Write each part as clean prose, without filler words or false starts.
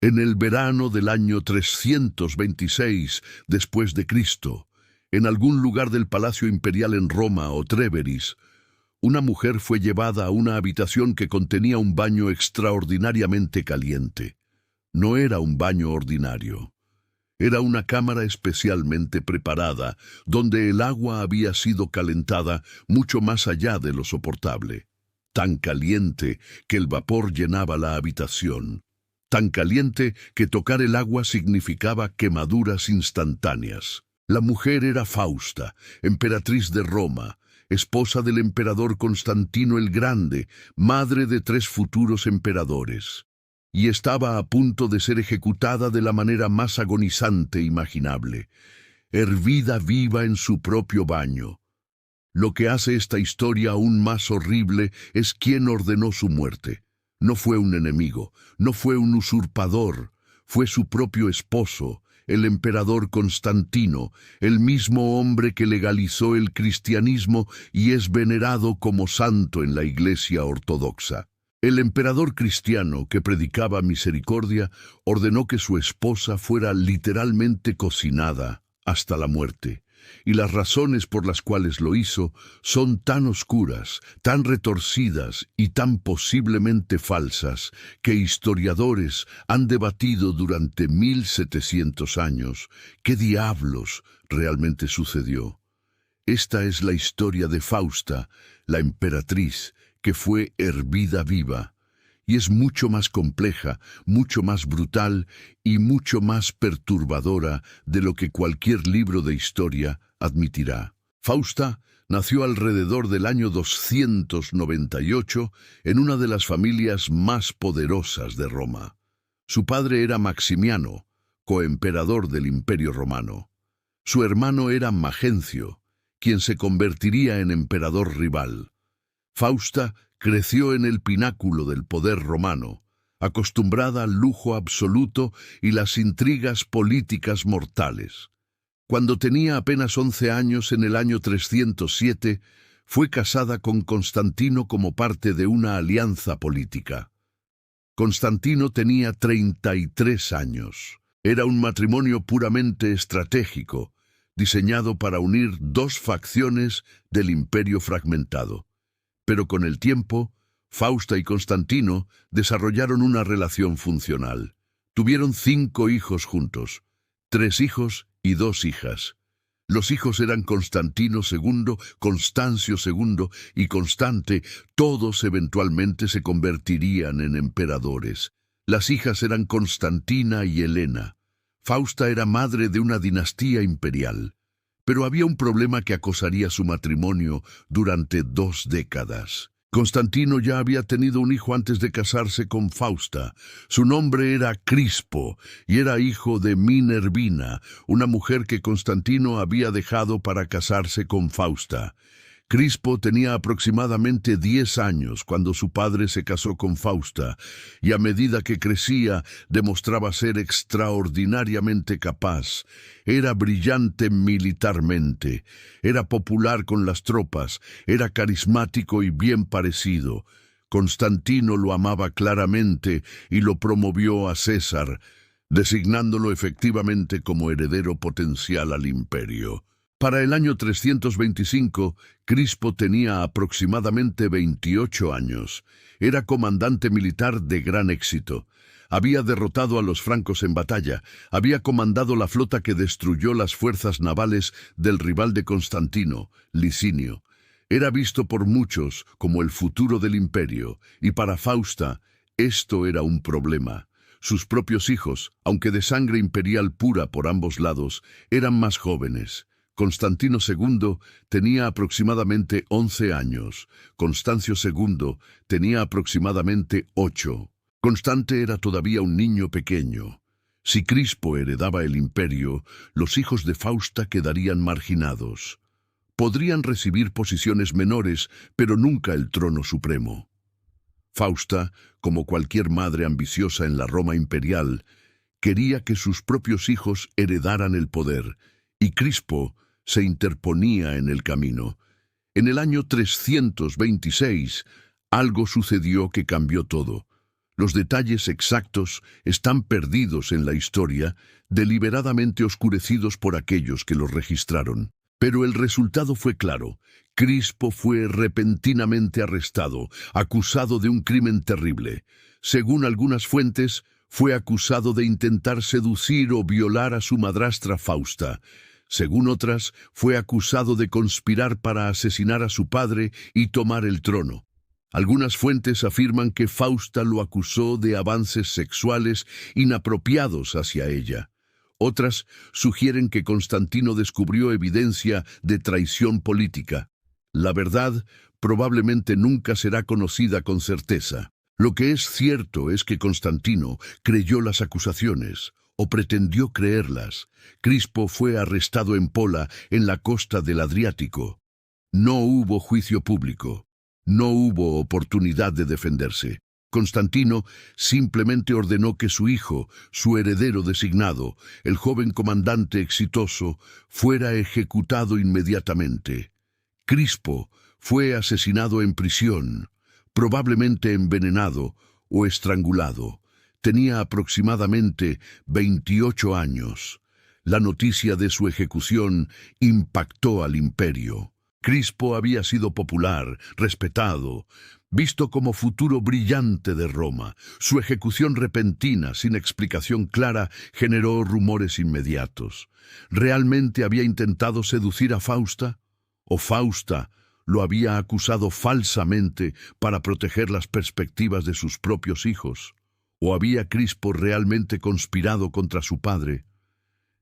En el verano del año 326 después de Cristo, en algún lugar del Palacio Imperial en Roma o Tréveris, una mujer fue llevada a una habitación que contenía un baño extraordinariamente caliente. No era un baño ordinario. Era una cámara especialmente preparada, donde el agua había sido calentada mucho más allá de lo soportable. Tan caliente que el vapor llenaba la habitación. Tan caliente que tocar el agua significaba quemaduras instantáneas. La mujer era Fausta, emperatriz de Roma, esposa del emperador Constantino el Grande, madre de 3 futuros emperadores, y estaba a punto de ser ejecutada de la manera más agonizante imaginable, hervida viva en su propio baño. Lo que hace esta historia aún más horrible es quién ordenó su muerte. No fue un enemigo, no fue un usurpador, fue su propio esposo, el emperador Constantino, el mismo hombre que legalizó el cristianismo y es venerado como santo en la Iglesia ortodoxa. El emperador cristiano que predicaba misericordia ordenó que su esposa fuera literalmente cocinada hasta la muerte, y las razones por las cuales lo hizo son tan oscuras, tan retorcidas y tan posiblemente falsas que historiadores han debatido durante 1700 años qué diablos realmente sucedió. Esta es la historia de Fausta, la emperatriz, que fue hervida viva, y es mucho más compleja, mucho más brutal y mucho más perturbadora de lo que cualquier libro de historia admitirá. Fausta nació alrededor del año 298 en una de las familias más poderosas de Roma. Su padre era Maximiano, coemperador del Imperio Romano. Su hermano era Magencio, quien se convertiría en emperador rival. Fausta creció en el pináculo del poder romano, acostumbrada al lujo absoluto y las intrigas políticas mortales. Cuando tenía apenas 11 años, en el año 307, fue casada con Constantino como parte de una alianza política. Constantino tenía 33 años. Era un matrimonio puramente estratégico, diseñado para unir 2 facciones del imperio fragmentado. Pero con el tiempo, Fausta y Constantino desarrollaron una relación funcional. Tuvieron 5 hijos juntos, 3 hijos y 2 hijas. Los hijos eran Constantino II, Constancio II y Constante. Todos eventualmente se convertirían en emperadores. Las hijas eran Constantina y Helena. Fausta era madre de una dinastía imperial. Pero había un problema que acosaría su matrimonio durante 2 décadas. Constantino ya había tenido un hijo antes de casarse con Fausta. Su nombre era Crispo y era hijo de Minervina, una mujer que Constantino había dejado para casarse con Fausta. Crispo tenía aproximadamente 10 años cuando su padre se casó con Fausta, y a medida que crecía demostraba ser extraordinariamente capaz. Era brillante militarmente, era popular con las tropas, era carismático y bien parecido. Constantino lo amaba claramente y lo promovió a César, designándolo efectivamente como heredero potencial al imperio. Para el año 325, Crispo tenía aproximadamente 28 años. Era comandante militar de gran éxito. Había derrotado a los francos en batalla, había comandado la flota que destruyó las fuerzas navales del rival de Constantino, Licinio. Era visto por muchos como el futuro del imperio, y para Fausta esto era un problema. Sus propios hijos, aunque de sangre imperial pura por ambos lados, eran más jóvenes. Constantino II tenía aproximadamente 11 años. Constancio II tenía aproximadamente 8. Constante era todavía un niño pequeño. Si Crispo heredaba el imperio, los hijos de Fausta quedarían marginados. Podrían recibir posiciones menores, pero nunca el trono supremo. Fausta, como cualquier madre ambiciosa en la Roma imperial, quería que sus propios hijos heredaran el poder, y Crispo se interponía en el camino. En el año 326, algo sucedió que cambió todo. Los detalles exactos están perdidos en la historia, deliberadamente oscurecidos por aquellos que los registraron. Pero el resultado fue claro. Crispo fue repentinamente arrestado, acusado de un crimen terrible. Según algunas fuentes, fue acusado de intentar seducir o violar a su madrastra Fausta. Según otras, fue acusado de conspirar para asesinar a su padre y tomar el trono. Algunas fuentes afirman que Fausta lo acusó de avances sexuales inapropiados hacia ella. Otras sugieren que Constantino descubrió evidencia de traición política. La verdad probablemente nunca será conocida con certeza. Lo que es cierto es que Constantino creyó las acusaciones, o pretendió creerlas. Crispo fue arrestado en Pola, en la costa del Adriático. No hubo juicio público. No hubo oportunidad de defenderse. Constantino simplemente ordenó que su hijo, su heredero designado, el joven comandante exitoso, fuera ejecutado inmediatamente. Crispo fue asesinado en prisión, probablemente envenenado o estrangulado. Tenía aproximadamente 28 años. La noticia de su ejecución impactó al imperio. Crispo había sido popular, respetado, visto como futuro brillante de Roma. Su ejecución repentina, sin explicación clara, generó rumores inmediatos. ¿Realmente había intentado seducir a Fausta? ¿O Fausta lo había acusado falsamente para proteger las perspectivas de sus propios hijos? ¿O había Crispo realmente conspirado contra su padre?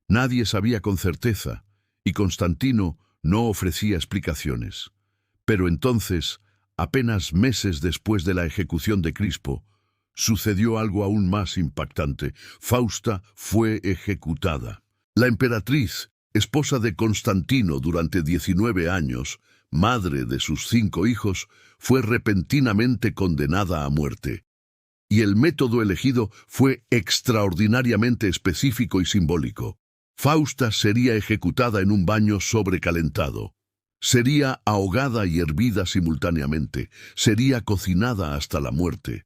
Nadie sabía con certeza, y Constantino no ofrecía explicaciones. Pero entonces, apenas meses después de la ejecución de Crispo, sucedió algo aún más impactante. Fausta fue ejecutada. La emperatriz, esposa de Constantino durante 19 años, madre de sus 5 hijos, fue repentinamente condenada a muerte. Y el método elegido fue extraordinariamente específico y simbólico. Fausta sería ejecutada en un baño sobrecalentado. Sería ahogada y hervida simultáneamente. Sería cocinada hasta la muerte.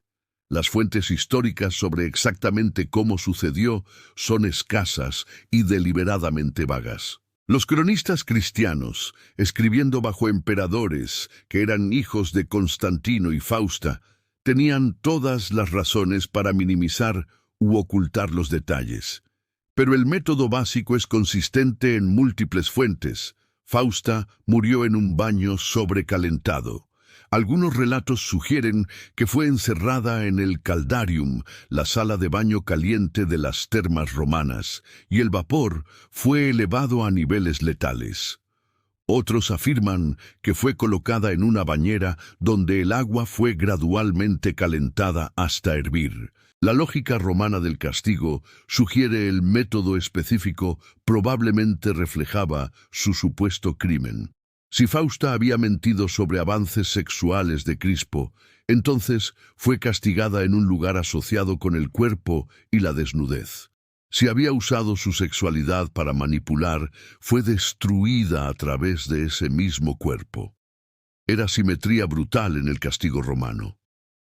Las fuentes históricas sobre exactamente cómo sucedió son escasas y deliberadamente vagas. Los cronistas cristianos, escribiendo bajo emperadores que eran hijos de Constantino y Fausta, tenían todas las razones para minimizar u ocultar los detalles. Pero el método básico es consistente en múltiples fuentes. Fausta murió en un baño sobrecalentado. Algunos relatos sugieren que fue encerrada en el caldarium, la sala de baño caliente de las termas romanas, y el vapor fue elevado a niveles letales. Otros afirman que fue colocada en una bañera donde el agua fue gradualmente calentada hasta hervir. La lógica romana del castigo sugiere el método específico probablemente reflejaba su supuesto crimen. Si Fausta había mentido sobre avances sexuales de Crispo, entonces fue castigada en un lugar asociado con el cuerpo y la desnudez. Si había usado su sexualidad para manipular, fue destruida a través de ese mismo cuerpo. Era simetría brutal en el castigo romano.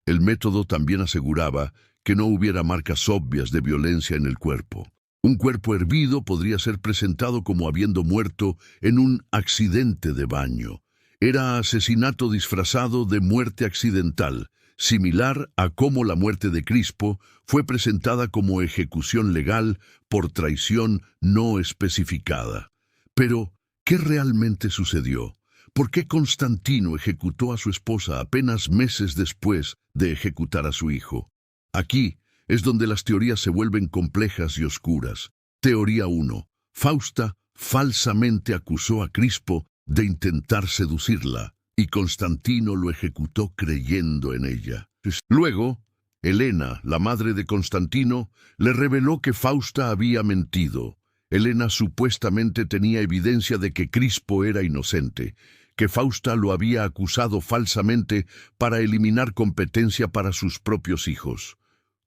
El método también aseguraba que no hubiera marcas obvias de violencia en el cuerpo. Un cuerpo hervido podría ser presentado como habiendo muerto en un accidente de baño. Era asesinato disfrazado de muerte accidental, similar a cómo la muerte de Crispo fue presentada como ejecución legal por traición no especificada. Pero, ¿qué realmente sucedió? ¿Por qué Constantino ejecutó a su esposa apenas meses después de ejecutar a su hijo? Aquí es donde las teorías se vuelven complejas y oscuras. Teoría 1. Fausta falsamente acusó a Crispo de intentar seducirla, y Constantino lo ejecutó creyendo en ella. Luego, Helena, la madre de Constantino, le reveló que Fausta había mentido. Helena supuestamente tenía evidencia de que Crispo era inocente, que Fausta lo había acusado falsamente para eliminar competencia para sus propios hijos.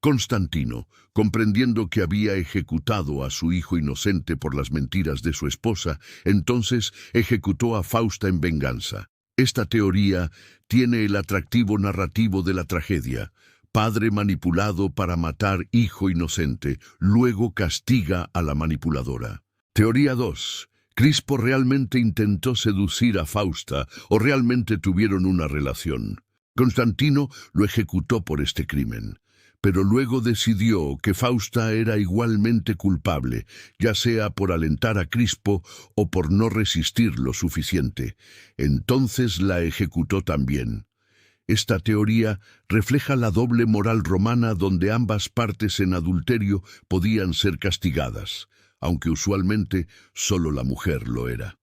Constantino, comprendiendo que había ejecutado a su hijo inocente por las mentiras de su esposa, entonces ejecutó a Fausta en venganza. Esta teoría tiene el atractivo narrativo de la tragedia. Padre manipulado para matar hijo inocente, luego castiga a la manipuladora. Teoría 2. ¿Crispo realmente intentó seducir a Fausta o realmente tuvieron una relación? Constantino lo ejecutó por este crimen, pero luego decidió que Fausta era igualmente culpable, ya sea por alentar a Crispo o por no resistir lo suficiente. Entonces la ejecutó también. Esta teoría refleja la doble moral romana donde ambas partes en adulterio podían ser castigadas, aunque usualmente solo la mujer lo era.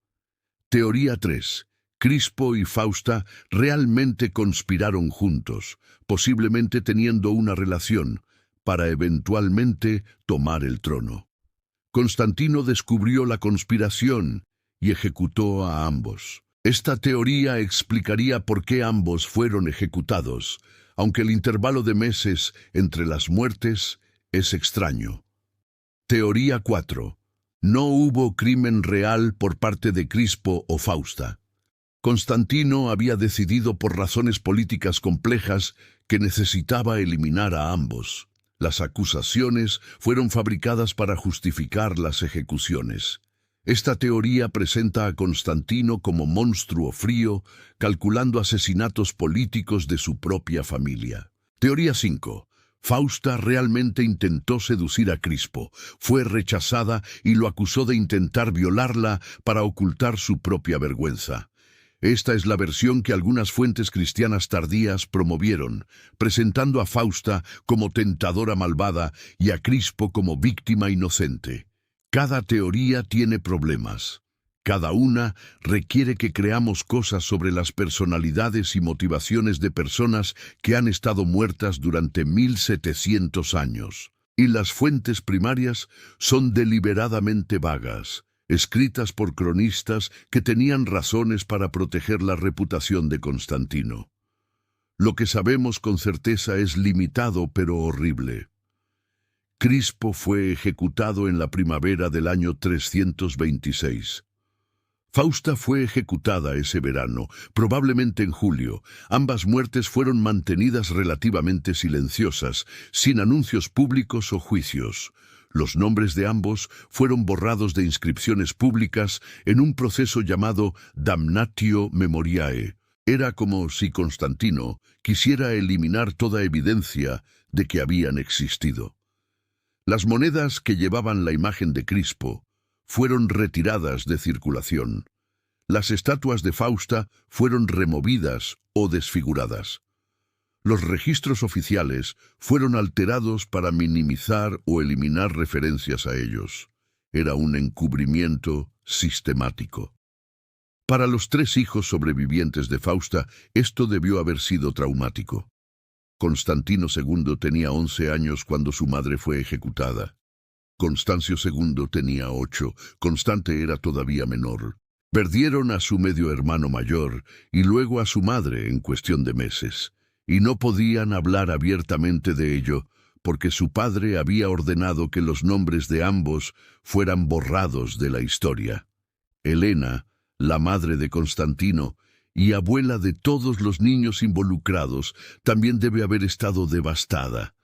Teoría 3. Crispo y Fausta realmente conspiraron juntos, posiblemente teniendo una relación, para eventualmente tomar el trono. Constantino descubrió la conspiración y ejecutó a ambos. Esta teoría explicaría por qué ambos fueron ejecutados, aunque el intervalo de meses entre las muertes es extraño. Teoría 4. No hubo crimen real por parte de Crispo o Fausta. Constantino había decidido por razones políticas complejas que necesitaba eliminar a ambos. Las acusaciones fueron fabricadas para justificar las ejecuciones. Esta teoría presenta a Constantino como monstruo frío, calculando asesinatos políticos de su propia familia. Teoría 5. Fausta realmente intentó seducir a Crispo, fue rechazada y lo acusó de intentar violarla para ocultar su propia vergüenza. Esta es la versión que algunas fuentes cristianas tardías promovieron, presentando a Fausta como tentadora malvada y a Crispo como víctima inocente. Cada teoría tiene problemas. Cada una requiere que creamos cosas sobre las personalidades y motivaciones de personas que han estado muertas durante 1700 años. Y las fuentes primarias son deliberadamente vagas, escritas por cronistas que tenían razones para proteger la reputación de Constantino. Lo que sabemos con certeza es limitado pero horrible. Crispo fue ejecutado en la primavera del año 326. Fausta fue ejecutada ese verano, probablemente en julio. Ambas muertes fueron mantenidas relativamente silenciosas, sin anuncios públicos o juicios. Los nombres de ambos fueron borrados de inscripciones públicas en un proceso llamado damnatio memoriae. Era como si Constantino quisiera eliminar toda evidencia de que habían existido. Las monedas que llevaban la imagen de Crispo fueron retiradas de circulación. Las estatuas de Fausta fueron removidas o desfiguradas. Los registros oficiales fueron alterados para minimizar o eliminar referencias a ellos. Era un encubrimiento sistemático. Para los 3 hijos sobrevivientes de Fausta, esto debió haber sido traumático. Constantino II tenía 11 años cuando su madre fue ejecutada. Constancio II tenía 8, Constante era todavía menor. Perdieron a su medio hermano mayor y luego a su madre en cuestión de meses, y no podían hablar abiertamente de ello porque su padre había ordenado que los nombres de ambos fueran borrados de la historia. Helena, la madre de Constantino, y abuela de todos los niños involucrados, también debe haber estado devastada.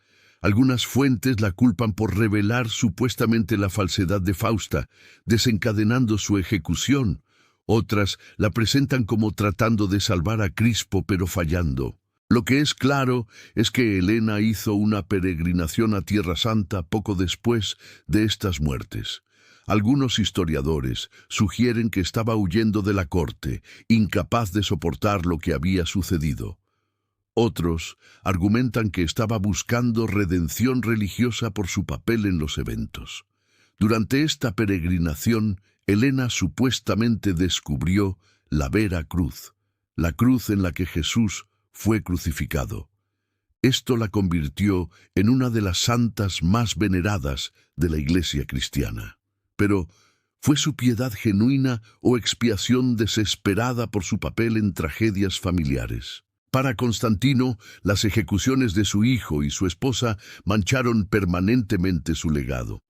Algunas fuentes la culpan por revelar supuestamente la falsedad de Fausta, desencadenando su ejecución. Otras la presentan como tratando de salvar a Crispo pero fallando. Lo que es claro es que Helena hizo una peregrinación a Tierra Santa poco después de estas muertes. Algunos historiadores sugieren que estaba huyendo de la corte, incapaz de soportar lo que había sucedido. Otros argumentan que estaba buscando redención religiosa por su papel en los eventos. Durante esta peregrinación, Helena supuestamente descubrió la vera cruz, la cruz en la que Jesús fue crucificado. Esto la convirtió en una de las santas más veneradas de la Iglesia cristiana. Pero, ¿fue su piedad genuina o expiación desesperada por su papel en tragedias familiares? Para Constantino, las ejecuciones de su hijo y su esposa mancharon permanentemente su legado.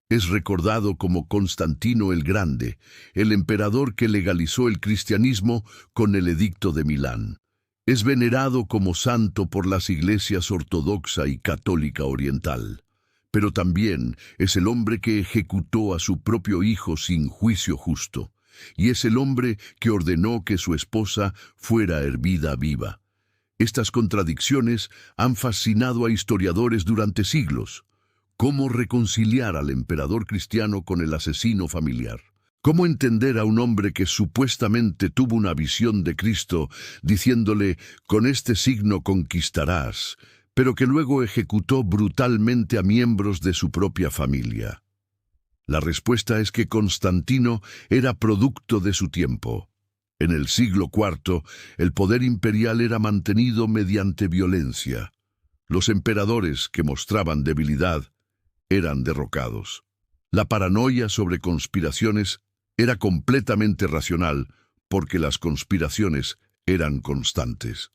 Es recordado como Constantino el Grande, el emperador que legalizó el cristianismo con el Edicto de Milán. Es venerado como santo por las iglesias ortodoxa y católica oriental, pero también es el hombre que ejecutó a su propio hijo sin juicio justo, y es el hombre que ordenó que su esposa fuera hervida viva. Estas contradicciones han fascinado a historiadores durante siglos. ¿Cómo reconciliar al emperador cristiano con el asesino familiar? ¿Cómo entender a un hombre que supuestamente tuvo una visión de Cristo diciéndole, con este signo conquistarás, pero que luego ejecutó brutalmente a miembros de su propia familia? La respuesta es que Constantino era producto de su tiempo. En el siglo IV, el poder imperial era mantenido mediante violencia. Los emperadores que mostraban debilidad eran derrocados. La paranoia sobre conspiraciones era completamente racional porque las conspiraciones eran constantes.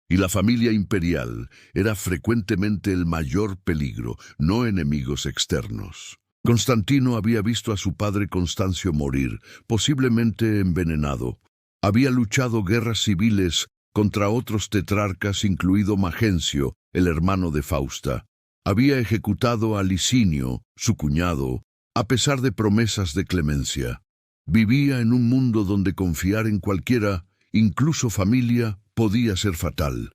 Y la familia imperial era frecuentemente el mayor peligro, no enemigos externos. Constantino había visto a su padre Constancio morir, posiblemente envenenado. Había luchado guerras civiles contra otros tetrarcas, incluido Magencio, el hermano de Fausta. Había ejecutado a Licinio, su cuñado, a pesar de promesas de clemencia. Vivía en un mundo donde confiar en cualquiera, incluso familia, podía ser fatal.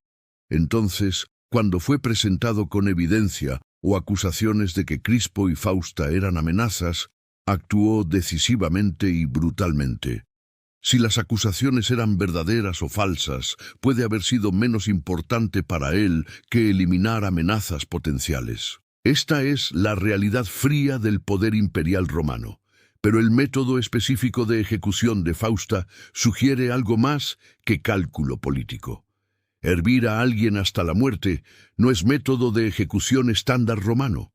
Entonces, cuando fue presentado con evidencia o acusaciones de que Crispo y Fausta eran amenazas, actuó decisivamente y brutalmente. Si las acusaciones eran verdaderas o falsas, puede haber sido menos importante para él que eliminar amenazas potenciales. Esta es la realidad fría del poder imperial romano. Pero el método específico de ejecución de Fausta sugiere algo más que cálculo político. Hervir a alguien hasta la muerte no es método de ejecución estándar romano.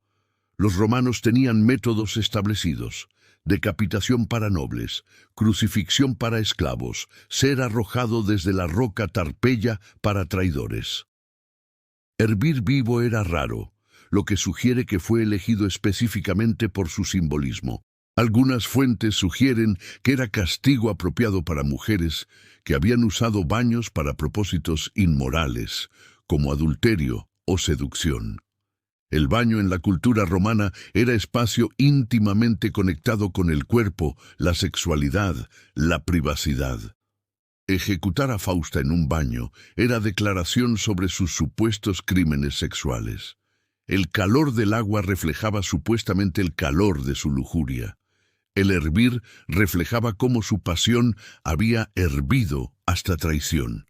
Los romanos tenían métodos establecidos: decapitación para nobles, crucifixión para esclavos, ser arrojado desde la roca Tarpeya para traidores. Hervir vivo era raro, lo que sugiere que fue elegido específicamente por su simbolismo. Algunas fuentes sugieren que era castigo apropiado para mujeres que habían usado baños para propósitos inmorales, como adulterio o seducción. El baño en la cultura romana era espacio íntimamente conectado con el cuerpo, la sexualidad, la privacidad. Ejecutar a Fausta en un baño era declaración sobre sus supuestos crímenes sexuales. El calor del agua reflejaba supuestamente el calor de su lujuria. El hervir reflejaba cómo su pasión había hervido hasta traición.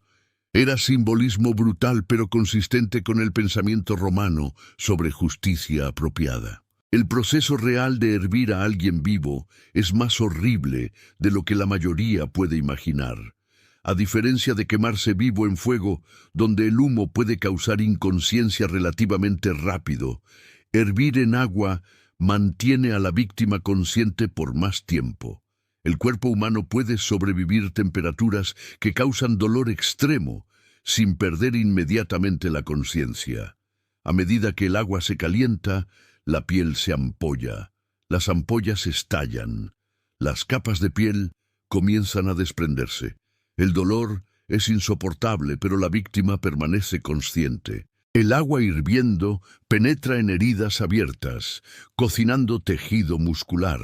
Era simbolismo brutal pero consistente con el pensamiento romano sobre justicia apropiada. El proceso real de hervir a alguien vivo es más horrible de lo que la mayoría puede imaginar. A diferencia de quemarse vivo en fuego, donde el humo puede causar inconsciencia relativamente rápido, hervir en agua mantiene a la víctima consciente por más tiempo. El cuerpo humano puede sobrevivir temperaturas que causan dolor extremo sin perder inmediatamente la conciencia. A medida que el agua se calienta, la piel se ampolla, las ampollas estallan, las capas de piel comienzan a desprenderse. El dolor es insoportable, pero la víctima permanece consciente. El agua hirviendo penetra en heridas abiertas, cocinando tejido muscular.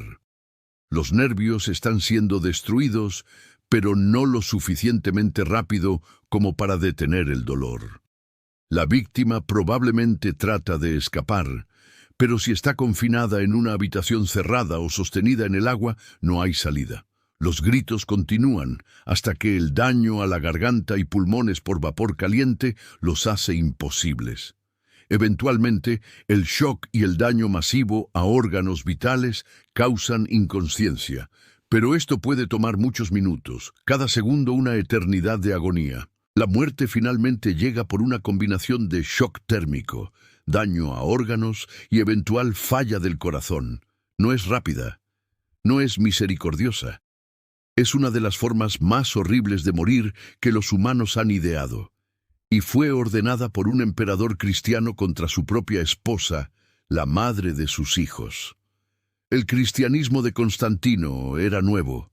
Los nervios están siendo destruidos, pero no lo suficientemente rápido como para detener el dolor. La víctima probablemente trata de escapar, pero si está confinada en una habitación cerrada o sostenida en el agua, no hay salida. Los gritos continúan hasta que el daño a la garganta y pulmones por vapor caliente los hace imposibles. Eventualmente, el shock y el daño masivo a órganos vitales causan inconsciencia, pero esto puede tomar muchos minutos, cada segundo una eternidad de agonía. La muerte finalmente llega por una combinación de shock térmico, daño a órganos y eventual falla del corazón. No es rápida, no es misericordiosa. Es una de las formas más horribles de morir que los humanos han ideado, y fue ordenada por un emperador cristiano contra su propia esposa, la madre de sus hijos. El cristianismo de Constantino era nuevo.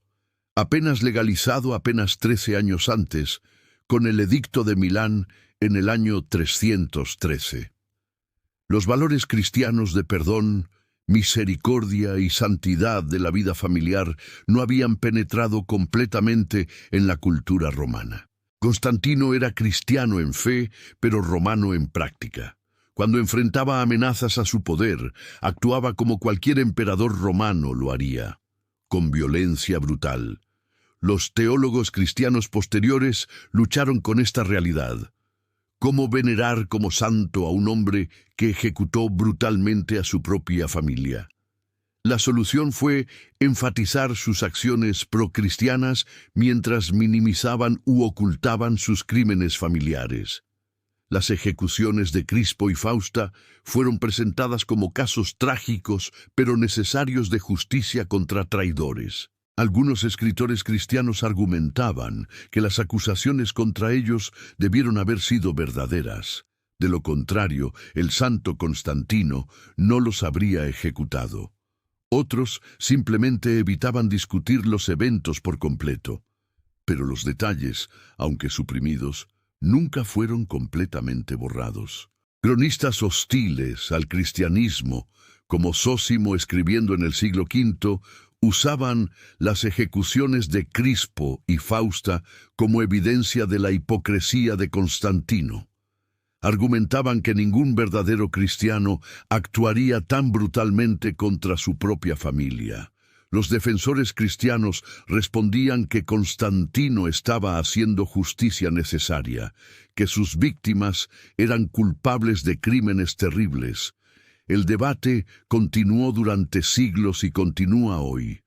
Apenas legalizado 13 años antes, con el Edicto de Milán en el año 313. Los valores cristianos de perdón, misericordia y santidad de la vida familiar no habían penetrado completamente en la cultura romana. Constantino era cristiano en fe, pero romano en práctica. Cuando enfrentaba amenazas a su poder, actuaba como cualquier emperador romano lo haría, con violencia brutal. Los teólogos cristianos posteriores lucharon con esta realidad. ¿Cómo venerar como santo a un hombre que ejecutó brutalmente a su propia familia? La solución fue enfatizar sus acciones procristianas mientras minimizaban u ocultaban sus crímenes familiares. Las ejecuciones de Crispo y Fausta fueron presentadas como casos trágicos pero necesarios de justicia contra traidores. Algunos escritores cristianos argumentaban que las acusaciones contra ellos debieron haber sido verdaderas. De lo contrario, el santo Constantino no los habría ejecutado. Otros simplemente evitaban discutir los eventos por completo. Pero los detalles, aunque suprimidos, nunca fueron completamente borrados. Cronistas hostiles al cristianismo, como Zósimo escribiendo en el siglo V, usaban las ejecuciones de Crispo y Fausta como evidencia de la hipocresía de Constantino. Argumentaban que ningún verdadero cristiano actuaría tan brutalmente contra su propia familia. Los defensores cristianos respondían que Constantino estaba haciendo justicia necesaria, que sus víctimas eran culpables de crímenes terribles. El debate continuó durante siglos y continúa hoy.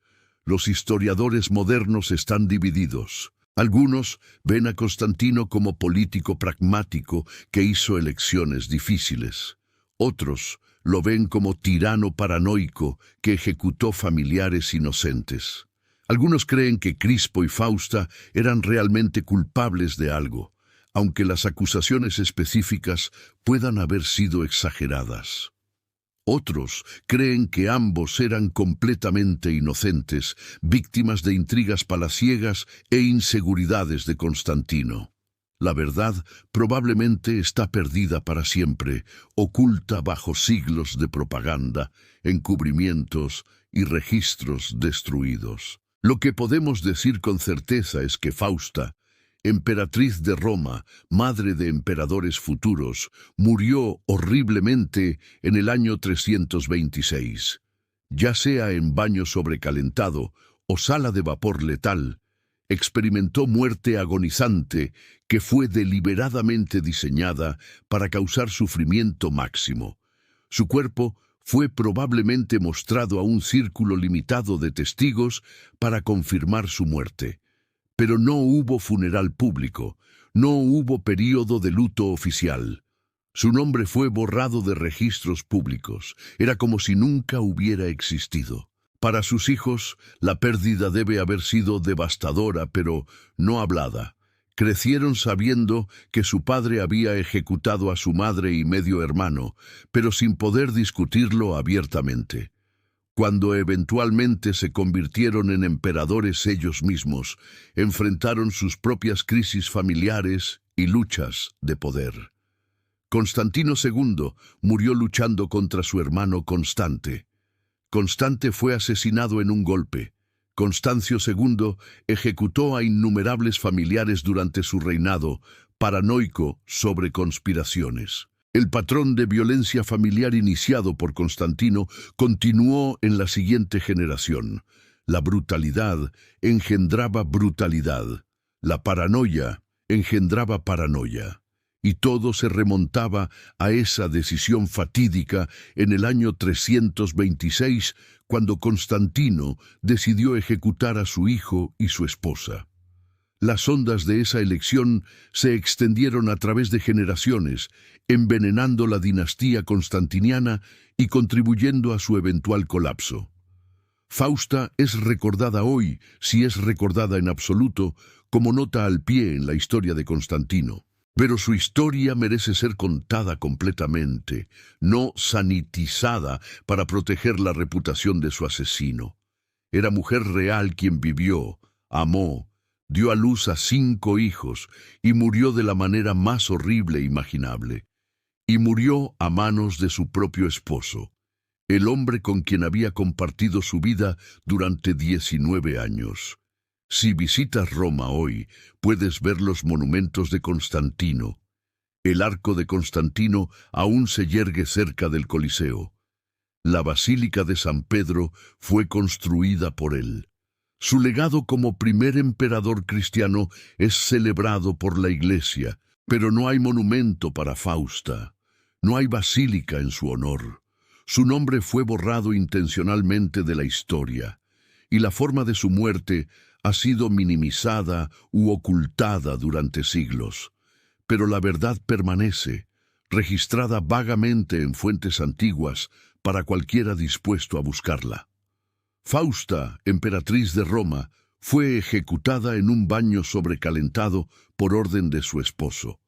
Los historiadores modernos están divididos. Algunos ven a Constantino como político pragmático que hizo elecciones difíciles. Otros lo ven como tirano paranoico que ejecutó familiares inocentes. Algunos creen que Crispo y Fausta eran realmente culpables de algo, aunque las acusaciones específicas puedan haber sido exageradas. Otros creen que ambos eran completamente inocentes, víctimas de intrigas palaciegas e inseguridades de Constantino. La verdad probablemente está perdida para siempre, oculta bajo siglos de propaganda, encubrimientos y registros destruidos. Lo que podemos decir con certeza es que Fausta, emperatriz de Roma, madre de emperadores futuros, murió horriblemente en el año 326. Ya sea en baño sobrecalentado o sala de vapor letal, experimentó muerte agonizante que fue deliberadamente diseñada para causar sufrimiento máximo. Su cuerpo fue probablemente mostrado a un círculo limitado de testigos para confirmar su muerte. Pero no hubo funeral público, no hubo período de luto oficial. Su nombre fue borrado de registros públicos. Era como si nunca hubiera existido. Para sus hijos, la pérdida debe haber sido devastadora, pero no hablada. Crecieron sabiendo que su padre había ejecutado a su madre y medio hermano, pero sin poder discutirlo abiertamente. Cuando eventualmente se convirtieron en emperadores ellos mismos, enfrentaron sus propias crisis familiares y luchas de poder. Constantino II murió luchando contra su hermano Constante. Constante fue asesinado en un golpe. Constancio II ejecutó a innumerables familiares durante su reinado, paranoico sobre conspiraciones. El patrón de violencia familiar iniciado por Constantino continuó en la siguiente generación. La brutalidad engendraba brutalidad. La paranoia engendraba paranoia. Y todo se remontaba a esa decisión fatídica en el año 326, cuando Constantino decidió ejecutar a su hijo y su esposa. Las ondas de esa elección se extendieron a través de generaciones, envenenando la dinastía constantiniana y contribuyendo a su eventual colapso. Fausta es recordada hoy, si es recordada en absoluto, como nota al pie en la historia de Constantino. Pero su historia merece ser contada completamente, no sanitizada para proteger la reputación de su asesino. Era mujer real quien vivió, amó, dio a luz a 5 hijos y murió de la manera más horrible imaginable. Y murió a manos de su propio esposo, el hombre con quien había compartido su vida durante 19 años. Si visitas Roma hoy, puedes ver los monumentos de Constantino. El arco de Constantino aún se yergue cerca del Coliseo. La Basílica de San Pedro fue construida por él. Su legado como primer emperador cristiano es celebrado por la Iglesia, pero no hay monumento para Fausta. No hay basílica en su honor. Su nombre fue borrado intencionalmente de la historia, y la forma de su muerte ha sido minimizada u ocultada durante siglos. Pero la verdad permanece, registrada vagamente en fuentes antiguas para cualquiera dispuesto a buscarla. Fausta, emperatriz de Roma, fue ejecutada en un baño sobrecalentado por orden de su esposo.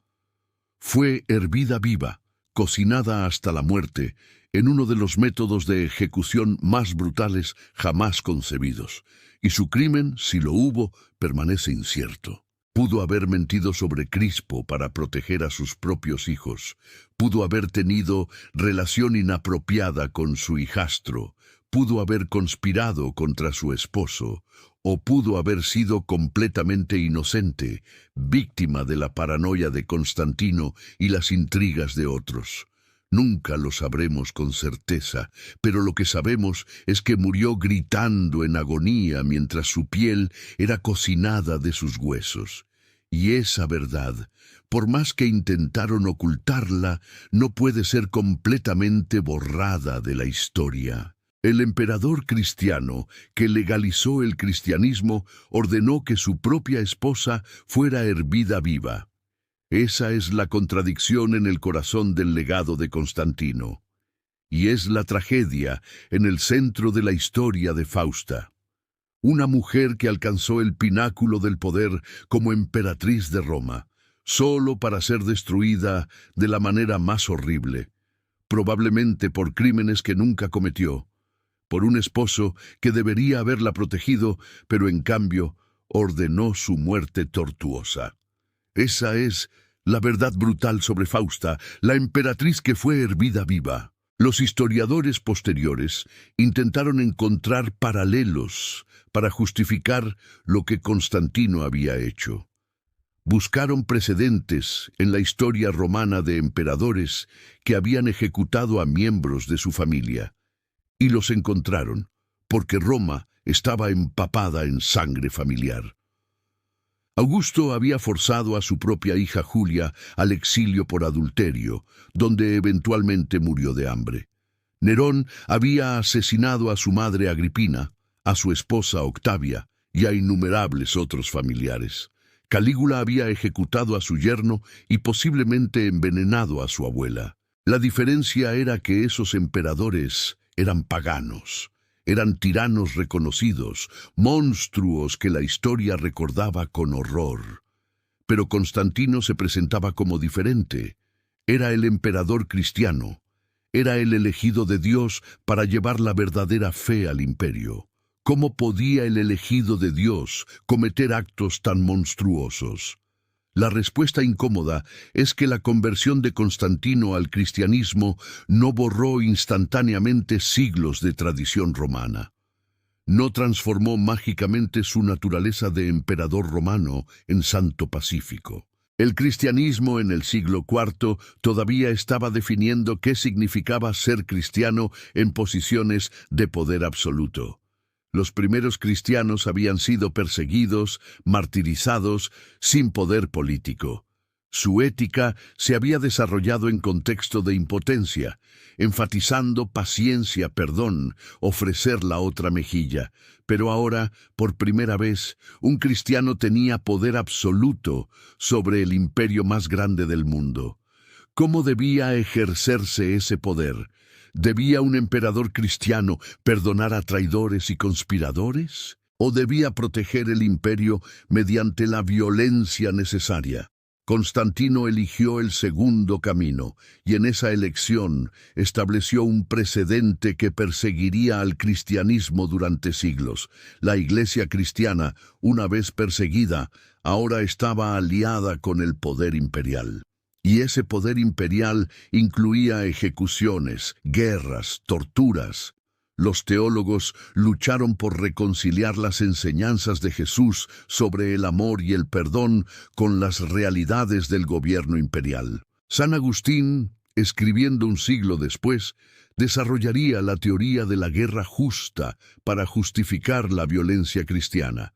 Fue hervida viva, cocinada hasta la muerte, en uno de los métodos de ejecución más brutales jamás concebidos, y su crimen, si lo hubo, permanece incierto. Pudo haber mentido sobre Crispo para proteger a sus propios hijos, pudo haber tenido relación inapropiada con su hijastro, pudo haber conspirado contra su esposo, o pudo haber sido completamente inocente, víctima de la paranoia de Constantino y las intrigas de otros. Nunca lo sabremos con certeza, pero lo que sabemos es que murió gritando en agonía mientras su piel era cocinada de sus huesos. Y esa verdad, por más que intentaron ocultarla, no puede ser completamente borrada de la historia. El emperador cristiano, que legalizó el cristianismo, ordenó que su propia esposa fuera hervida viva. Esa es la contradicción en el corazón del legado de Constantino. Y es la tragedia en el centro de la historia de Fausta. Una mujer que alcanzó el pináculo del poder como emperatriz de Roma, solo para ser destruida de la manera más horrible, probablemente por crímenes que nunca cometió, por un esposo que debería haberla protegido, pero en cambio ordenó su muerte tortuosa. Esa es la verdad brutal sobre Fausta, la emperatriz que fue hervida viva. Los historiadores posteriores intentaron encontrar paralelos para justificar lo que Constantino había hecho. Buscaron precedentes en la historia romana de emperadores que habían ejecutado a miembros de su familia. Y los encontraron, porque Roma estaba empapada en sangre familiar. Augusto había forzado a su propia hija Julia al exilio por adulterio, donde eventualmente murió de hambre. Nerón había asesinado a su madre Agripina, a su esposa Octavia y a innumerables otros familiares. Calígula había ejecutado a su yerno y posiblemente envenenado a su abuela. La diferencia era que esos emperadores eran paganos. Eran tiranos reconocidos, monstruos que la historia recordaba con horror. Pero Constantino se presentaba como diferente. Era el emperador cristiano. Era el elegido de Dios para llevar la verdadera fe al imperio. ¿Cómo podía el elegido de Dios cometer actos tan monstruosos? La respuesta incómoda es que la conversión de Constantino al cristianismo no borró instantáneamente siglos de tradición romana. No transformó mágicamente su naturaleza de emperador romano en santo pacífico. El cristianismo en el siglo IV todavía estaba definiendo qué significaba ser cristiano en posiciones de poder absoluto. Los primeros cristianos habían sido perseguidos, martirizados, sin poder político. Su ética se había desarrollado en contexto de impotencia, enfatizando paciencia, perdón, ofrecer la otra mejilla. Pero ahora, por primera vez, un cristiano tenía poder absoluto sobre el imperio más grande del mundo. ¿Cómo debía ejercerse ese poder? ¿Debía un emperador cristiano perdonar a traidores y conspiradores? ¿O debía proteger el imperio mediante la violencia necesaria? Constantino eligió el segundo camino, y en esa elección estableció un precedente que perseguiría al cristianismo durante siglos. La Iglesia cristiana, una vez perseguida, ahora estaba aliada con el poder imperial. Y ese poder imperial incluía ejecuciones, guerras, torturas. Los teólogos lucharon por reconciliar las enseñanzas de Jesús sobre el amor y el perdón con las realidades del gobierno imperial. San Agustín, escribiendo un siglo después, desarrollaría la teoría de la guerra justa para justificar la violencia cristiana.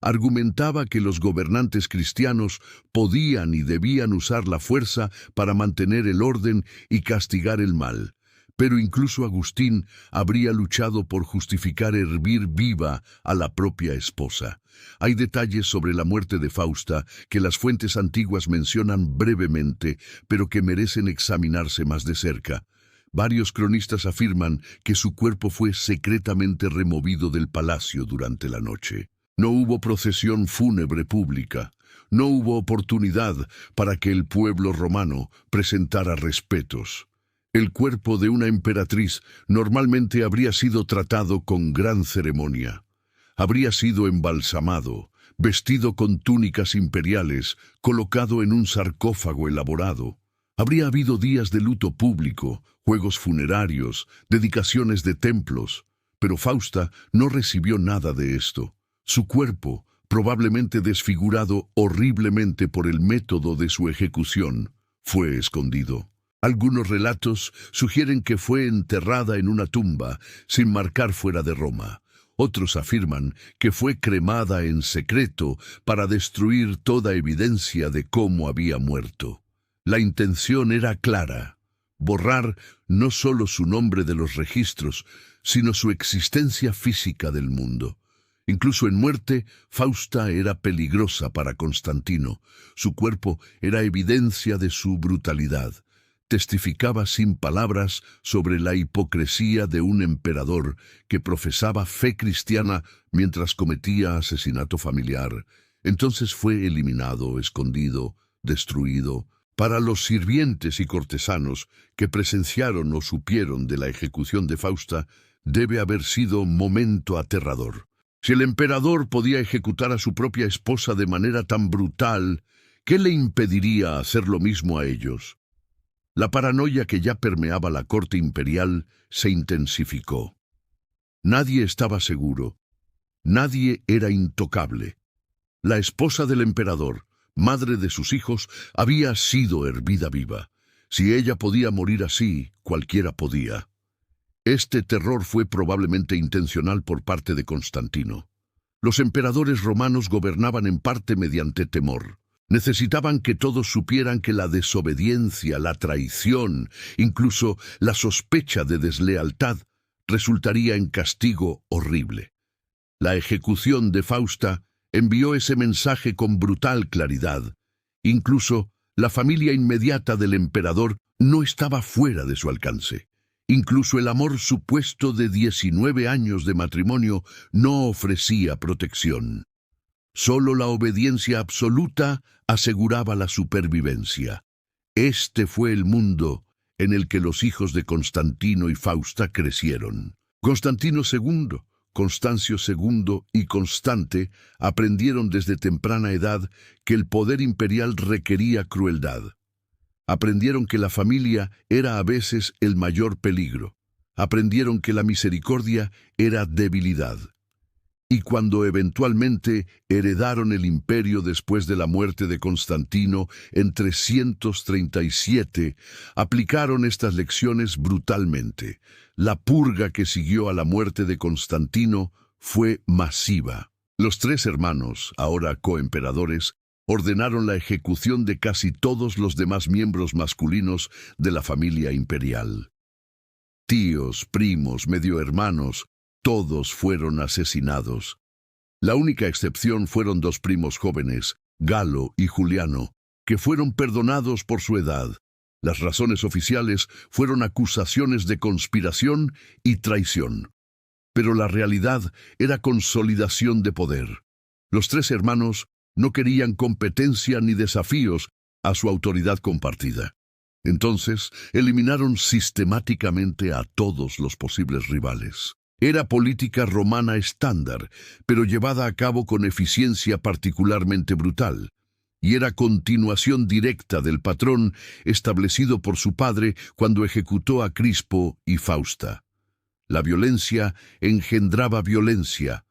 Argumentaba que los gobernantes cristianos podían y debían usar la fuerza para mantener el orden y castigar el mal. Pero incluso Agustín habría luchado por justificar hervir viva a la propia esposa. Hay detalles sobre la muerte de Fausta que las fuentes antiguas mencionan brevemente, pero que merecen examinarse más de cerca. Varios cronistas afirman que su cuerpo fue secretamente removido del palacio durante la noche. No hubo procesión fúnebre pública. No hubo oportunidad para que el pueblo romano presentara respetos. El cuerpo de una emperatriz normalmente habría sido tratado con gran ceremonia. Habría sido embalsamado, vestido con túnicas imperiales, colocado en un sarcófago elaborado. Habría habido días de luto público, juegos funerarios, dedicaciones de templos. Pero Fausta no recibió nada de esto. Su cuerpo, probablemente desfigurado horriblemente por el método de su ejecución, fue escondido. Algunos relatos sugieren que fue enterrada en una tumba, sin marcar fuera de Roma. Otros afirman que fue cremada en secreto para destruir toda evidencia de cómo había muerto. La intención era clara: borrar no solo su nombre de los registros, sino su existencia física del mundo. Incluso en muerte, Fausta era peligrosa para Constantino. Su cuerpo era evidencia de su brutalidad. Testificaba sin palabras sobre la hipocresía de un emperador que profesaba fe cristiana mientras cometía asesinato familiar. Entonces fue eliminado, escondido, destruido. Para los sirvientes y cortesanos que presenciaron o supieron de la ejecución de Fausta, debe haber sido un momento aterrador. Si el emperador podía ejecutar a su propia esposa de manera tan brutal, ¿qué le impediría hacer lo mismo a ellos? La paranoia que ya permeaba la corte imperial se intensificó. Nadie estaba seguro. Nadie era intocable. La esposa del emperador, madre de sus hijos, había sido hervida viva. Si ella podía morir así, cualquiera podía. Este terror fue probablemente intencional por parte de Constantino. Los emperadores romanos gobernaban en parte mediante temor. Necesitaban que todos supieran que la desobediencia, la traición, incluso la sospecha de deslealtad, resultaría en castigo horrible. La ejecución de Fausta envió ese mensaje con brutal claridad. Incluso la familia inmediata del emperador no estaba fuera de su alcance. Incluso el amor supuesto de 19 años de matrimonio no ofrecía protección. Solo la obediencia absoluta aseguraba la supervivencia. Este fue el mundo en el que los hijos de Constantino y Fausta crecieron. Constantino II, Constancio II y Constante aprendieron desde temprana edad que el poder imperial requería crueldad. Aprendieron que la familia era a veces el mayor peligro. Aprendieron que la misericordia era debilidad. Y cuando eventualmente heredaron el imperio después de la muerte de Constantino en 337, aplicaron estas lecciones brutalmente. La purga que siguió a la muerte de Constantino fue masiva. Los tres hermanos, ahora coemperadores, ordenaron la ejecución de casi todos los demás miembros masculinos de la familia imperial. Tíos, primos, mediohermanos, todos fueron asesinados. La única excepción fueron dos primos jóvenes, Galo y Juliano, que fueron perdonados por su edad. Las razones oficiales fueron acusaciones de conspiración y traición. Pero la realidad era consolidación de poder. Los tres hermanos no querían competencia ni desafíos, a su autoridad compartida. Entonces, eliminaron sistemáticamente a todos los posibles rivales. Era política romana estándar, pero llevada a cabo con eficiencia particularmente brutal, y era continuación directa del patrón establecido por su padre cuando ejecutó a Crispo y Fausta. La violencia engendraba violencia.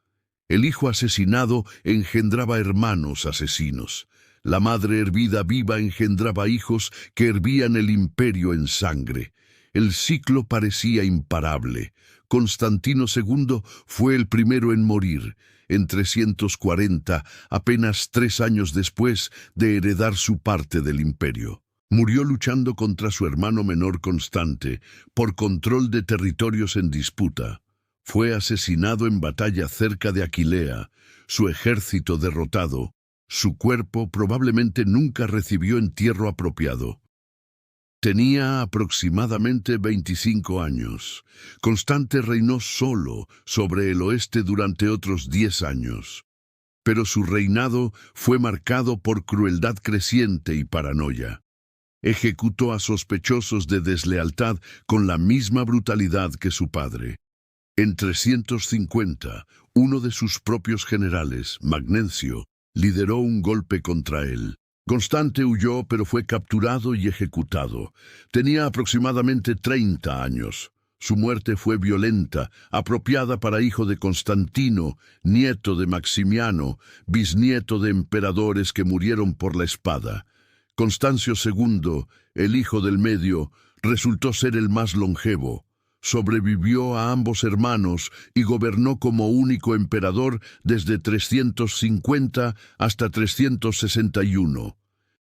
El hijo asesinado engendraba hermanos asesinos. La madre hervida viva engendraba hijos que hervían el imperio en sangre. El ciclo parecía imparable. Constantino II fue el primero en morir, en 340, apenas 3 años después de heredar su parte del imperio. Murió luchando contra su hermano menor Constante por control de territorios en disputa. Fue asesinado en batalla cerca de Aquilea, su ejército derrotado. Su cuerpo probablemente nunca recibió entierro apropiado. Tenía aproximadamente 25 años. Constante reinó solo sobre el oeste durante otros 10 años. Pero su reinado fue marcado por crueldad creciente y paranoia. Ejecutó a sospechosos de deslealtad con la misma brutalidad que su padre. En 350, uno de sus propios generales, Magnencio, lideró un golpe contra él. Constante huyó, pero fue capturado y ejecutado. Tenía aproximadamente 30 años. Su muerte fue violenta, apropiada para hijo de Constantino, nieto de Maximiano, bisnieto de emperadores que murieron por la espada. Constancio II, el hijo del medio, resultó ser el más longevo. Sobrevivió a ambos hermanos y gobernó como único emperador desde 350 hasta 361.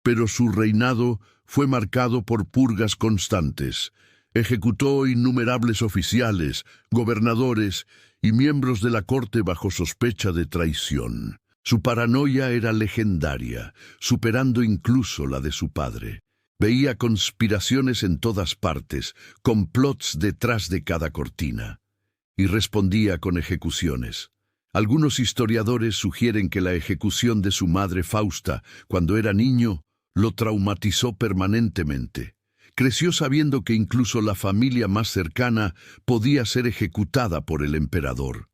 Pero su reinado fue marcado por purgas constantes. Ejecutó innumerables oficiales, gobernadores y miembros de la corte bajo sospecha de traición. Su paranoia era legendaria, superando incluso la de su padre. Veía conspiraciones en todas partes, complots detrás de cada cortina, y respondía con ejecuciones. Algunos historiadores sugieren que la ejecución de su madre Fausta, cuando era niño, lo traumatizó permanentemente. Creció sabiendo que incluso la familia más cercana podía ser ejecutada por el emperador.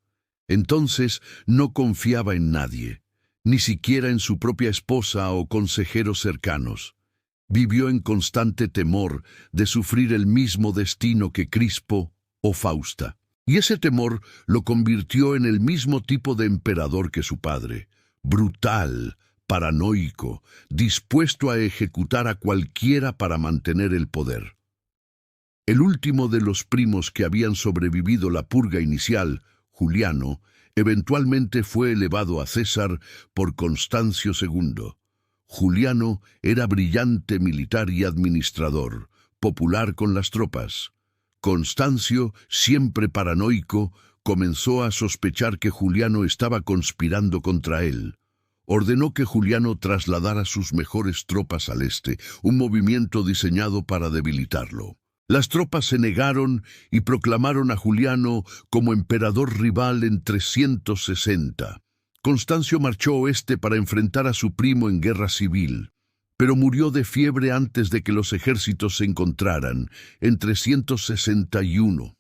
Entonces no confiaba en nadie, ni siquiera en su propia esposa o consejeros cercanos. Vivió en constante temor de sufrir el mismo destino que Crispo o Fausta. Y ese temor lo convirtió en el mismo tipo de emperador que su padre, brutal, paranoico, dispuesto a ejecutar a cualquiera para mantener el poder. El último de los primos que habían sobrevivido la purga inicial, Juliano, eventualmente fue elevado a César por Constancio II. Juliano era brillante militar y administrador, popular con las tropas. Constancio, siempre paranoico, comenzó a sospechar que Juliano estaba conspirando contra él. Ordenó que Juliano trasladara sus mejores tropas al este, un movimiento diseñado para debilitarlo. Las tropas se negaron y proclamaron a Juliano como emperador rival en 360. Constancio marchó oeste para enfrentar a su primo en guerra civil, pero murió de fiebre antes de que los ejércitos se encontraran, en 361.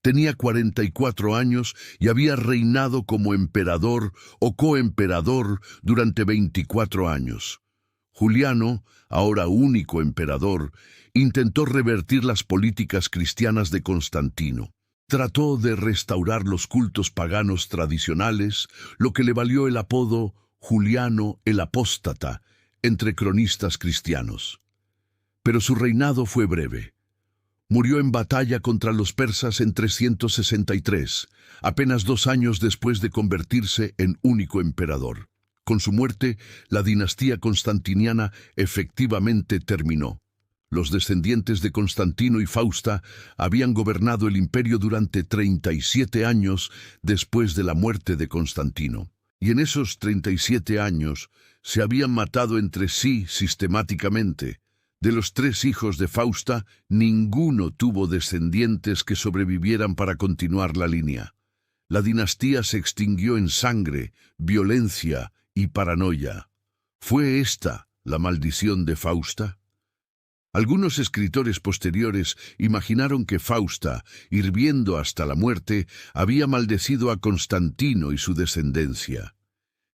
Tenía 44 años y había reinado como emperador o coemperador durante 24 años. Juliano, ahora único emperador, intentó revertir las políticas cristianas de Constantino. Trató de restaurar los cultos paganos tradicionales, lo que le valió el apodo Juliano el Apóstata entre cronistas cristianos. Pero su reinado fue breve. Murió en batalla contra los persas en 363, apenas 2 años después de convertirse en único emperador. Con su muerte, la dinastía constantiniana efectivamente terminó. Los descendientes de Constantino y Fausta habían gobernado el imperio durante 37 años después de la muerte de Constantino. Y en esos 37 años se habían matado entre sí sistemáticamente. De los 3 hijos de Fausta, ninguno tuvo descendientes que sobrevivieran para continuar la línea. La dinastía se extinguió en sangre, violencia y paranoia. Fue esta, ¿La maldición de Fausta? Algunos escritores posteriores imaginaron que Fausta, hirviendo hasta la muerte, había maldecido a Constantino y su descendencia,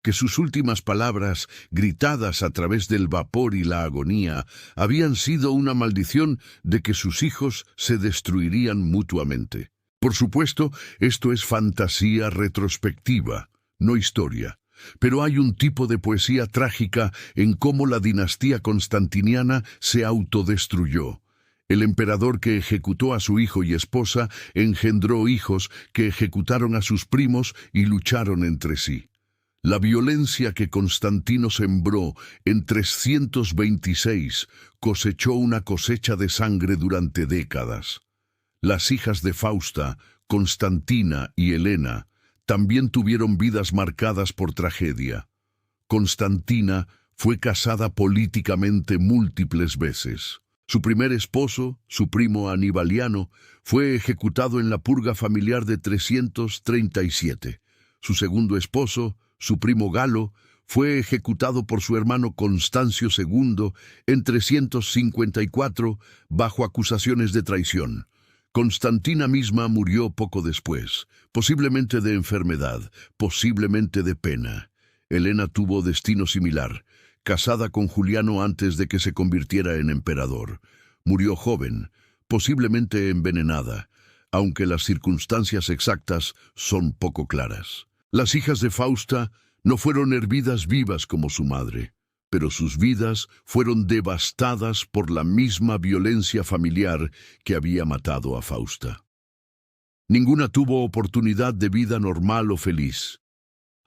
que sus últimas palabras, gritadas a través del vapor y la agonía, habían sido una maldición de que sus hijos se destruirían mutuamente. Por supuesto, esto es fantasía retrospectiva, no historia. Pero hay un tipo de poesía trágica en cómo la dinastía constantiniana se autodestruyó. El emperador que ejecutó a su hijo y esposa engendró hijos que ejecutaron a sus primos y lucharon entre sí. La violencia que Constantino sembró en 326 cosechó una cosecha de sangre durante décadas. Las hijas de Fausta, Constantina y Helena, también tuvieron vidas marcadas por tragedia. Constantina fue casada políticamente múltiples veces. Su primer esposo, su primo Anibaliano, fue ejecutado en la purga familiar de 337. Su segundo esposo, su primo Galo, fue ejecutado por su hermano Constancio II en 354 bajo acusaciones de traición. Constantina misma murió poco después, posiblemente de enfermedad, posiblemente de pena. Helena tuvo destino similar, casada con Juliano antes de que se convirtiera en emperador. Murió joven, posiblemente envenenada, aunque las circunstancias exactas son poco claras. Las hijas de Fausta no fueron hervidas vivas como su madre, pero sus vidas fueron devastadas por la misma violencia familiar que había matado a Fausta. Ninguna tuvo oportunidad de vida normal o feliz.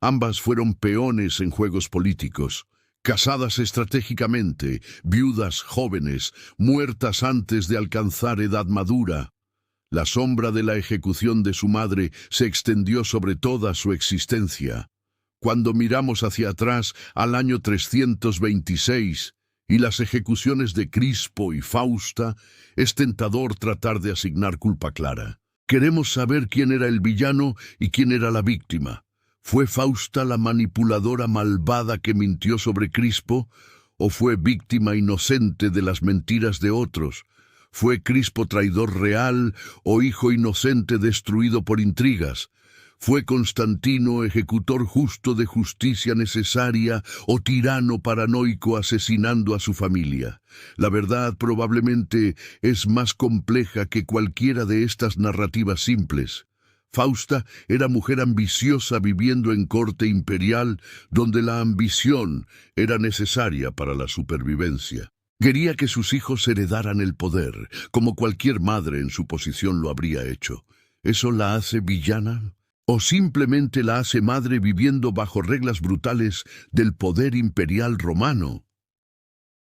Ambas fueron peones en juegos políticos, casadas estratégicamente, viudas jóvenes, muertas antes de alcanzar edad madura. La sombra de la ejecución de su madre se extendió sobre toda su existencia. Cuando miramos hacia atrás al año 326 y las ejecuciones de Crispo y Fausta, es tentador tratar de asignar culpa clara. Queremos saber quién era el villano y quién era la víctima. ¿Fue Fausta la manipuladora malvada que mintió sobre Crispo? ¿O fue víctima inocente de las mentiras de otros? ¿Fue Crispo traidor real o hijo inocente destruido por intrigas? ¿Fue Constantino ejecutor justo de justicia necesaria o tirano paranoico asesinando a su familia? La verdad probablemente es más compleja que cualquiera de estas narrativas simples. Fausta era mujer ambiciosa viviendo en corte imperial, donde la ambición era necesaria para la supervivencia. Quería que sus hijos heredaran el poder, como cualquier madre en su posición lo habría hecho. ¿Eso la hace villana? ¿O simplemente la hace madre viviendo bajo reglas brutales del poder imperial romano?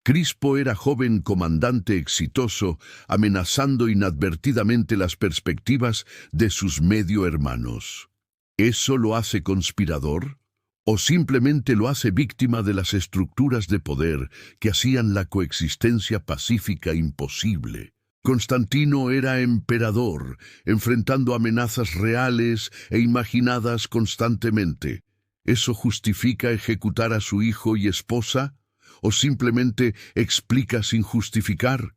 Crispo era joven comandante exitoso, amenazando inadvertidamente las perspectivas de sus medio hermanos. ¿Eso lo hace conspirador? ¿O simplemente lo hace víctima de las estructuras de poder que hacían la coexistencia pacífica imposible? Constantino era emperador, enfrentando amenazas reales e imaginadas constantemente. ¿Eso justifica ejecutar a su hijo y esposa? ¿O simplemente explica sin justificar?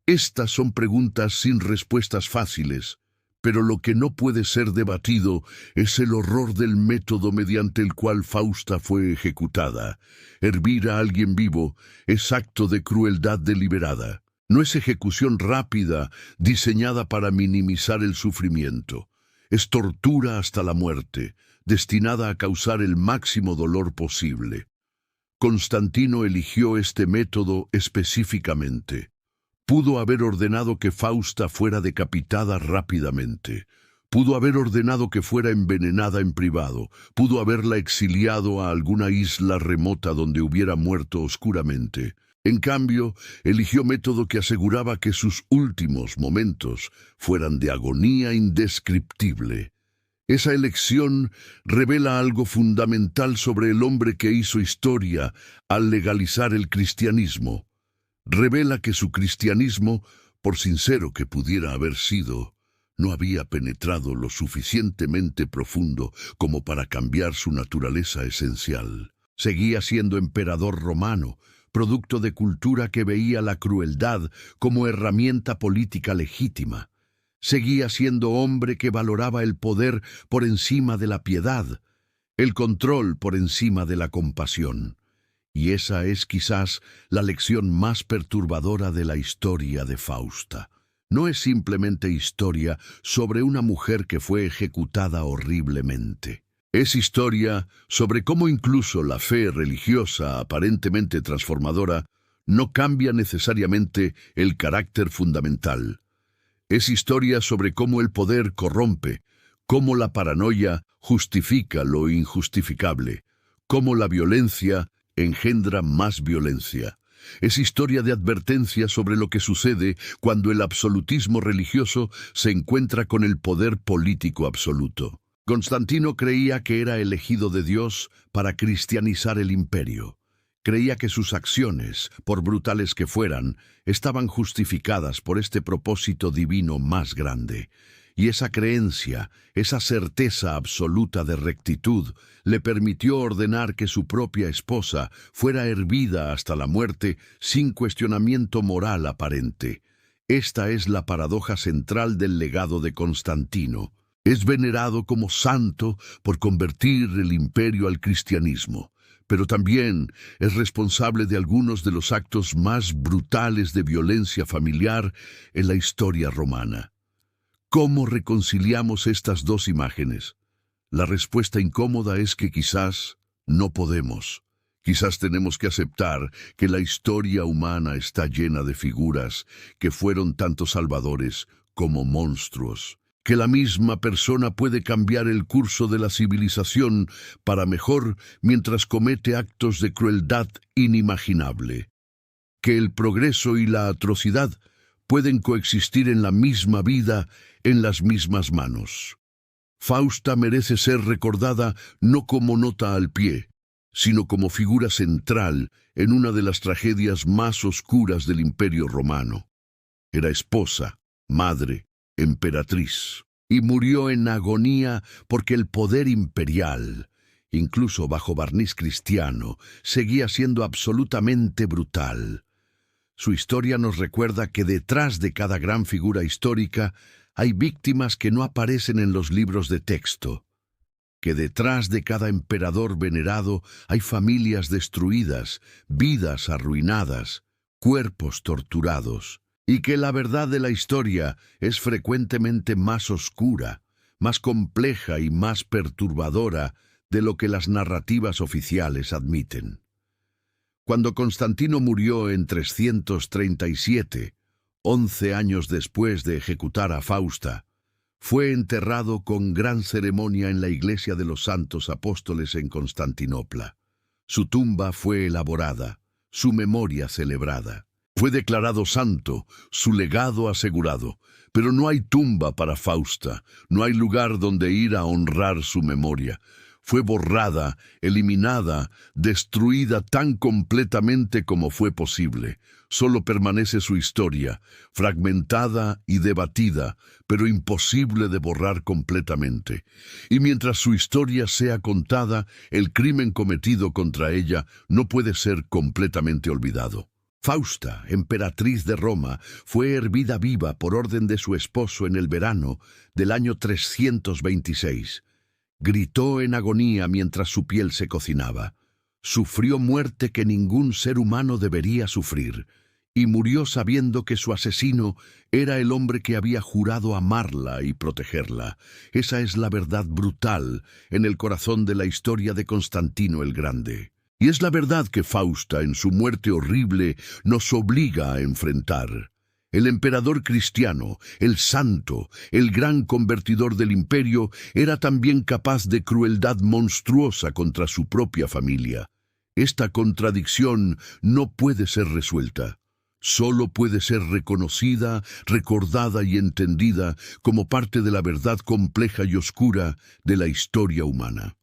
Estas son preguntas sin respuestas fáciles, pero lo que no puede ser debatido es el horror del método mediante el cual Fausta fue ejecutada. Hervir a alguien vivo es acto de crueldad deliberada. No es ejecución rápida, diseñada para minimizar el sufrimiento. Es tortura hasta la muerte, destinada a causar el máximo dolor posible. Constantino eligió este método específicamente. Pudo haber ordenado que Fausta fuera decapitada rápidamente. Pudo haber ordenado que fuera envenenada en privado. Pudo haberla exiliado a alguna isla remota donde hubiera muerto oscuramente. En cambio, eligió método que aseguraba que sus últimos momentos fueran de agonía indescriptible. Esa elección revela algo fundamental sobre el hombre que hizo historia al legalizar el cristianismo. Revela que su cristianismo, por sincero que pudiera haber sido, no había penetrado lo suficientemente profundo como para cambiar su naturaleza esencial. Seguía siendo emperador romano, producto de cultura que veía la crueldad como herramienta política legítima. Seguía siendo hombre que valoraba el poder por encima de la piedad, el control por encima de la compasión. Y esa es quizás la lección más perturbadora de la historia de Fausta. No es simplemente historia sobre una mujer que fue ejecutada horriblemente. Es historia sobre cómo incluso la fe religiosa aparentemente transformadora no cambia necesariamente el carácter fundamental. Es historia sobre cómo el poder corrompe, cómo la paranoia justifica lo injustificable, cómo la violencia engendra más violencia. Es historia de advertencia sobre lo que sucede cuando el absolutismo religioso se encuentra con el poder político absoluto. Constantino creía que era elegido de Dios para cristianizar el imperio. Creía que sus acciones, por brutales que fueran, estaban justificadas por este propósito divino más grande. Y esa creencia, esa certeza absoluta de rectitud, le permitió ordenar que su propia esposa fuera hervida hasta la muerte sin cuestionamiento moral aparente. Esta es la paradoja central del legado de Constantino. Es venerado como santo por convertir el imperio al cristianismo, pero también es responsable de algunos de los actos más brutales de violencia familiar en la historia romana. ¿Cómo reconciliamos estas dos imágenes? La respuesta incómoda es que quizás no podemos. Quizás tenemos que aceptar que la historia humana está llena de figuras que fueron tanto salvadores como monstruos, que la misma persona puede cambiar el curso de la civilización para mejor mientras comete actos de crueldad inimaginable, que el progreso y la atrocidad pueden coexistir en la misma vida, en las mismas manos. Fausta merece ser recordada no como nota al pie, sino como figura central en una de las tragedias más oscuras del Imperio Romano. Era esposa, madre, emperatriz, y murió en agonía porque el poder imperial, incluso bajo barniz cristiano, seguía siendo absolutamente brutal. Su historia nos recuerda que detrás de cada gran figura histórica hay víctimas que no aparecen en los libros de texto, que detrás de cada emperador venerado hay familias destruidas, vidas arruinadas, cuerpos torturados, y que la verdad de la historia es frecuentemente más oscura, más compleja y más perturbadora de lo que las narrativas oficiales admiten. Cuando Constantino murió en 337, 11 años después de ejecutar a Fausta, fue enterrado con gran ceremonia en la iglesia de los Santos Apóstoles en Constantinopla. Su tumba fue elaborada, su memoria celebrada. Fue declarado santo, su legado asegurado, pero no hay tumba para Fausta, no hay lugar donde ir a honrar su memoria. Fue borrada, eliminada, destruida tan completamente como fue posible. Solo permanece su historia, fragmentada y debatida, pero imposible de borrar completamente. Y mientras su historia sea contada, el crimen cometido contra ella no puede ser completamente olvidado. Fausta, emperatriz de Roma, fue hervida viva por orden de su esposo en el verano del año 326. Gritó en agonía mientras su piel se cocinaba. Sufrió muerte que ningún ser humano debería sufrir, y murió sabiendo que su asesino era el hombre que había jurado amarla y protegerla. Esa es la verdad brutal en el corazón de la historia de Constantino el Grande. Y es la verdad que Fausta, en su muerte horrible, nos obliga a enfrentar. El emperador cristiano, el santo, el gran convertidor del imperio, era también capaz de crueldad monstruosa contra su propia familia. Esta contradicción no puede ser resuelta. Solo puede ser reconocida, recordada y entendida como parte de la verdad compleja y oscura de la historia humana.